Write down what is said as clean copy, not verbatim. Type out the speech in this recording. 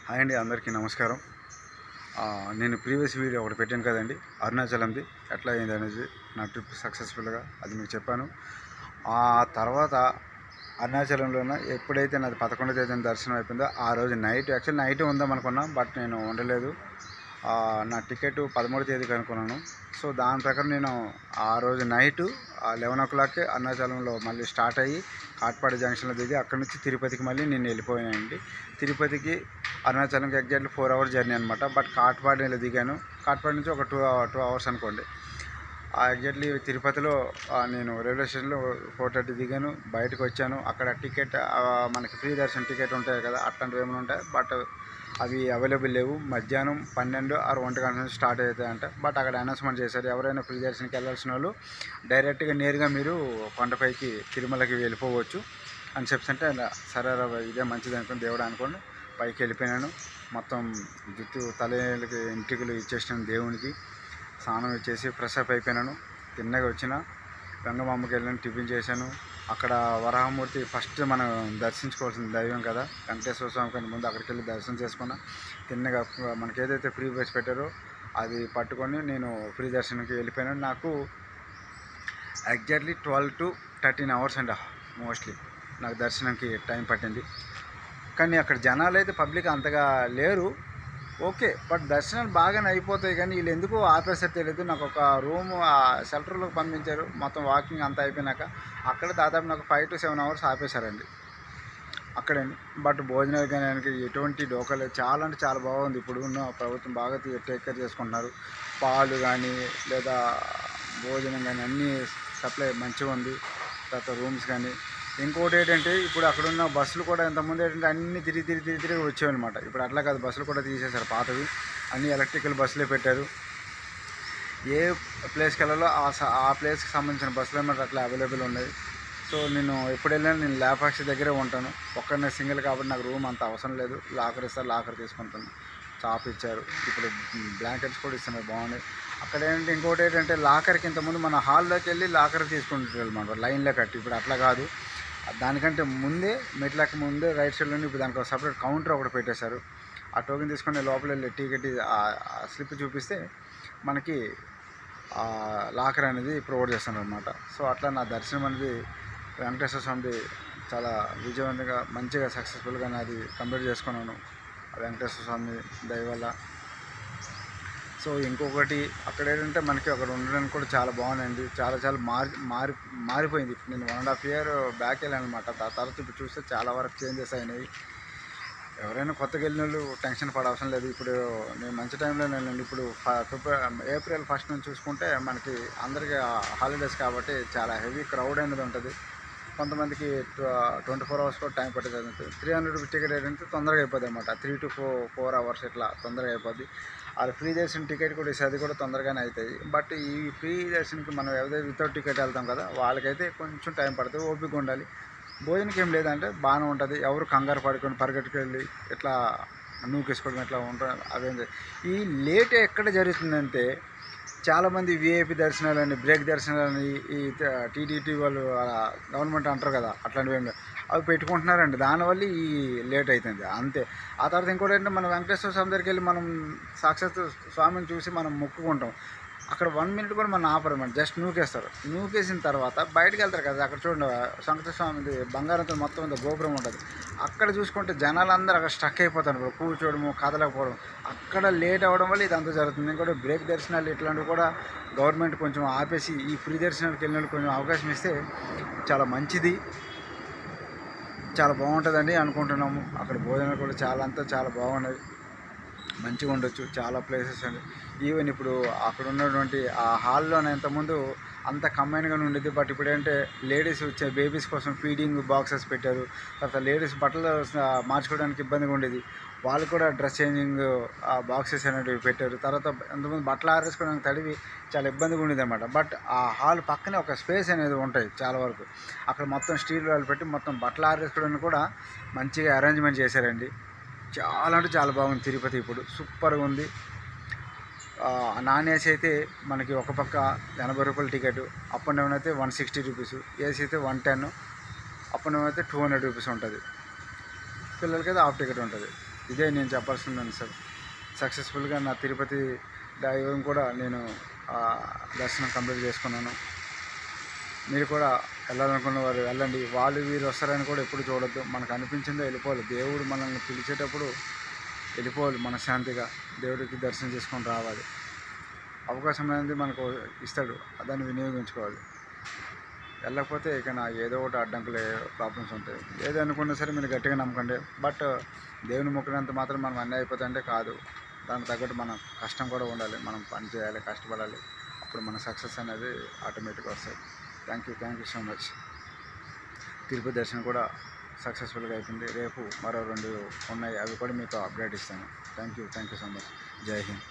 Hi అండి, అందరికీ నమస్కారం. నేను ప్రీవియస్ వీడియో ఒకటి పెట్టాను కదండి, అరుణాచలంది ఎట్లా అయింది అనేది, నా ట్రిప్ సక్సెస్ఫుల్గా అది మీకు చెప్పాను. ఆ తర్వాత అరుణాచలంలోన ఎప్పుడైతే నాది 11వ తేదీన దర్శనం అయిపోయిందో ఆ రోజు నైట్, యాక్చువల్లీ నైట్ ఉందాం అనుకున్నాం, బట్ నేను ఉండలేదు. నా టికెట్ 13వ తేదీకి అనుకున్నాను. సో దాని ప్రకారం నేను ఆ రోజు నైటు 11 o'clock అరుణాచలంలో మళ్ళీ స్టార్ట్ అయ్యి కాట్పాడి జంక్షన్లో దిగి అక్కడి నుంచి తిరుపతికి మళ్ళీ నేను వెళ్ళిపోయానండి. తిరుపతికి అరుణాచలంకి ఎగ్జాక్ట్లీ 4 hours జర్నీ అనమాట. బట్ కాట్పాడిలో దిగాను. కాట్పాడి నుంచి ఒక 2 hours అనుకోండి. ఎగ్జాక్ట్లీ తిరుపతిలో నేను రైల్వే స్టేషన్లో 4:30 దిగాను. బయటకు వచ్చాను. అక్కడ టికెట్ మనకి ఫ్రీ దర్శనం టికెట్ ఉంటాయి కదా, అట్లాంటివి ఏమైనా ఉంటాయి, బట్ అవి అవైలబుల్ లేవు. మధ్యాహ్నం 12 or 1 గంటల నుంచి స్టార్ట్ అవుతాయంట. బట్ అక్కడ అనౌన్స్మెంట్ చేశారు, ఎవరైనా ఫ్రీ దర్శనంకి వెళ్ళాల్సిన వాళ్ళు డైరెక్ట్గా నేరుగా మీరు కొండపైకి తిరుమలకి వెళ్ళిపోవచ్చు అని చెప్తుంటే, సరే ఇదే మంచిది అనుకుని దేవుడు అనుకోండి పైకి వెళ్ళిపోయినాను. మొత్తం జుట్టు తలకి ఎంట్రికలు ఇచ్చేసినాను దేవునికి. స్నానం ఇచ్చేసి ఫ్రెష్ అప్ అయిపోయినాను. తిన్నగా వచ్చిన గంగమ్మకి వెళ్ళాను, టిఫిన్ చేశాను. అక్కడ వరాహమూర్తి ఫస్ట్ మనం దర్శించుకోవాల్సిన దైవం కదా, వెంకటేశ్వర స్వామి కంటే ముందు అక్కడికి వెళ్ళి దర్శనం చేసుకున్నా. తిన్నగా మనకి ఏదైతే ఫ్రీ బస్ పెట్టారో అది పట్టుకొని నేను ఫ్రీ దర్శనంకి వెళ్ళిపోయాను. నాకు ఎగ్జాక్ట్లీ 12 to 13 hours అండి మోస్ట్లీ నాకు దర్శనంకి టైం పట్టింది. కానీ అక్కడ జనాలు అయితే పబ్లిక్ అంతగా లేరు, ఓకే, బట్ దర్శనాలు బాగానే అయిపోతాయి. కానీ వీళ్ళు ఎందుకు ఆపేసారు తెలియదు. నాకు ఒక రూమ్ షెల్టర్లోకి పంపించారు. మొత్తం వాకింగ్ అంతా అయిపోయినాక అక్కడ దాదాపు నాకు 5 to 7 hours ఆపేశారండి అక్కడండి. బట్ భోజనాలు కానీ ఎటువంటి డోకా చాలా అంటే చాలా బాగుంది. ఇప్పుడు ఉన్న ప్రభుత్వం బాగా టేక్ కేర్ చేసుకుంటున్నారు. పాలు కానీ లేదా భోజనం కానీ అన్నీ సప్లై మంచిగా ఉంది. తర్వాత రూమ్స్ కానీ. ఇంకోటి ఏంటంటే ఇప్పుడు అక్కడున్న బస్సులు కూడా ఇంతకుముందు ఏంటంటే అన్నీ తిరిగి వచ్చాయన్నమాట. ఇప్పుడు అట్లా కాదు, బస్సులు కూడా తీసేశారు పాతవి, అన్నీ ఎలక్ట్రికల్ బస్సులే పెట్టారు. ఏ ప్లేస్కి వెళ్ళాలో ఆ ప్లేస్కి సంబంధించిన బస్సులు అన్నమాట అట్లా అవైలబుల్ ఉన్నాయి. సో నేను ఎప్పుడు వెళ్ళినా నేను లేపాక్షి దగ్గరే ఉంటాను. ఒక్కడనే సింగిల్ కాబట్టి నాకు రూమ్ అంత అవసరం లేదు. లాకర్ ఇస్తారు, లాకర్ తీసుకుంటాను. చాప్ ఇచ్చారు, ఇప్పుడు బ్లాంకెట్స్ కూడా ఇస్తున్నారు, బాగున్నాయి. అక్కడ ఏంటంటే ఇంకోటి ఏంటంటే లాకర్కి ఇంతకుముందు మన హాల్లోకి వెళ్ళి లాకర్ తీసుకుంటారు అనమాట లైన్లో కట్టి. ఇప్పుడు అట్లా కాదు, దానికంటే ముందే మెట్లకి ముందే రైట్ సైడ్లోనే ఇప్పుడు దానికి ఒక సపరేట్ కౌంటర్ ఒకటి పెట్టేశారు. ఆ టోకెన్ తీసుకొని లోపల వెళ్ళి టికెట్ స్లిప్ చూపిస్తే మనకి లాకర్ అనేది ప్రొవైడ్ చేస్తున్నారు అనమాట. సో అట్లా నా దర్శనం అనేది వెంకటేశ్వర స్వామిది చాలా విజయవంతంగా మంచిగా సక్సెస్ఫుల్గా నాది కంప్లీట్ చేసుకున్నాను వెంకటేశ్వర స్వామి దయ వల్ల. సో ఇంకొకటి అక్కడ ఏంటంటే మనకి అక్కడ ఉండడానికి కూడా చాలా బాగుందండి. చాలా మారిపోయింది. నేను 1.5 year బ్యాక్ వెళ్ళాను అనమాట. తర్వాత ఇప్పుడు చూస్తే చాలా వరకు చేంజెస్ అయినాయి. ఎవరైనా కొత్తగా వెళ్ళిన వాళ్ళు టెన్షన్ పడవసరం లేదు. ఇప్పుడు నేను మంచి టైంలో వెళ్ళండి. ఇప్పుడు April 1st నుంచి చూసుకుంటే మనకి అందరికీ హాలిడేస్ కాబట్టి చాలా హెవీ క్రౌడ్ అనేది ఉంటుంది. కొంతమందికి 24 hours కూడా టైం పట్టేది. 300 రూపీస్ టికెట్ ఏంటంటే తొందరగా అయిపోద్ది అనమాట. 3 to 4 hours ఇట్లా తొందరగా అయిపోద్ది. అది ఫ్రీ దర్శనం టికెట్ కూడా ఇస్తే అది కూడా తొందరగానే అవుతాయి. బట్ ఈ ఫ్రీ దర్శనంకి మనం ఏదైతే వితౌట్ టికెట్ వెళ్తాం కదా, వాళ్ళకైతే కొంచెం టైం పడుతుంది, ఓపిక ఉండాలి. భోజనకి ఏం లేదంటే బాగానే ఉంటుంది. ఎవరు కంగారు పడుకొని పరిగెట్టుకెళ్ళి ఇట్లా నూకేసుకోవడం ఇట్లా ఉంటుంది అదేం. ఈ లేట్ ఎక్కడ జరుగుతుందంటే చాలామంది విఐపి దర్శనాలని, బ్రేక్ దర్శనాలని ఈ టీటీటీ వాళ్ళు గవర్నమెంట్ అంటారు కదా, అట్లాంటివి ఏం అవి పెట్టుకుంటున్నారండి. దానివల్ల ఈ లేట్ అవుతుంది అంతే. ఆ తర్వాత ఇంకోటి ఏంటంటే మనం వెంకటేశ్వర స్వామి దగ్గరికి వెళ్ళి మనం సాక్షాత్ స్వామిని చూసి మనం మొక్కుకుంటాం. అక్కడ 1 minute కూడా మనం ఆపరమాట, జస్ట్ నూకేస్తారు. నూకేసిన తర్వాత బయటకు వెళ్తారు కదా, అక్కడ చూడండి వెంకటేశ్వర స్వామిది బంగారంతో మొత్తం గోపురం ఉంటుంది. అక్కడ చూసుకుంటే జనాలందరూ అక్కడ స్టక్ అయిపోతారు, కూర్చోవడము కదలకపోవడం. అక్కడ లేట్ అవ్వడం వల్ల ఇదంతా జరుగుతుంది. ఇంకోటి బ్రేక్ దర్శనాలు ఇట్లాంటివి కూడా గవర్నమెంట్ కొంచెం ఆపేసి ఈ ఫ్రీ దర్శనాలకు వెళ్ళిన కొంచెం అవకాశం ఇస్తే చాలా మంచిది, చాలా బాగుంటుందని అనుకుంటున్నాము. అక్కడ భోజనాలు కూడా చాలా బాగున్నాయి, మంచిగా ఉండొచ్చు. చాలా ప్లేసెస్ అండి. ఈవెన్ ఇప్పుడు అక్కడ ఉన్నటువంటి ఆ హాల్లోనే ఇంతకుముందు అంత కంబైన్గానే ఉండేది. బట్ ఇప్పుడు ఏంటంటే లేడీస్ వచ్చే బేబీస్ కోసం ఫీడింగ్ బాక్సెస్ పెట్టారు. తర్వాత లేడీస్ బట్టలు మార్చుకోవడానికి ఇబ్బందిగా ఉండేది, వాళ్ళు కూడా డ్రెస్ చేంజింగ్ బాక్సెస్ అనేవి పెట్టారు. తర్వాత ఇంతకుముందు బట్టలు ఆరేసుకోవడానికి తడివి చాలా ఇబ్బందిగా ఉండేది అనమాట. బట్ ఆ హాల్ పక్కనే ఒక స్పేస్ అనేది ఉంటాయి చాలా వరకు. అక్కడ మొత్తం స్టీల్ వాళ్ళు పెట్టి మొత్తం బట్టలు ఆరేసుకోవడానికి కూడా మంచిగా అరేంజ్మెంట్ చేశారండి. చాలా అంటే చాలా బాగుంది తిరుపతి. ఇప్పుడు సూపర్గా ఉంది. నాన్ ఏసీ అయితే మనకి ఒక పక్క 80 రూపాయల టికెట్, అప్ అండ్ డౌన్ అయితే 160 రూపీస్, ఏసీ అయితే 110, అప్ అండ్ డౌన్ అయితే 200 రూపీస్ ఉంటుంది. పిల్లలకి అయితే హాఫ్ టికెట్ ఉంటుంది. ఇదే నేను చెప్పాల్సిందని సార్. సక్సెస్ఫుల్గా నా తిరుపతి దైవం కూడా నేను దర్శనం కంప్లీట్ చేసుకున్నాను. మీరు కూడా వెళ్ళాలనుకున్న వారు వెళ్ళండి. వాళ్ళు వీరు వస్తారని కూడా ఎప్పుడు చూడొద్దు. మనకు అనిపించిందో వెళ్ళిపోవాలి. దేవుడు మనల్ని పిలిచేటప్పుడు వెళ్ళిపోవాలి మనశ్శాంతిగా. దేవుడికి దర్శనం చేసుకొని రావాలి. అవకాశం అనేది మనకు ఇస్తాడు, దాన్ని వినియోగించుకోవాలి. వెళ్ళకపోతే ఇక ఏదో ఒకటి అడ్డంకులు ప్రాబ్లమ్స్ ఉంటాయి. ఏది అనుకున్నా సరే మీరు గట్టిగా నమ్మకండి. బట్ దేవుని మొక్కినంత మాత్రం మనం అన్నీ అయిపోతుంటే కాదు. దానికి తగ్గట్టు మనం కష్టం కూడా ఉండాలి. మనం పని చేయాలి, కష్టపడాలి. అప్పుడు మన సక్సెస్ అనేది ఆటోమేటిక్గా వస్తుంది. Thank you so much. Tirupati దర్శనం కూడా సక్సెస్ఫుల్గా అయిపోయింది. రేపు మరో 2 ఉన్నాయి, అవి కూడా మీకు అప్డేట్ ఇస్తాను. Thank you so much. జై హింద్.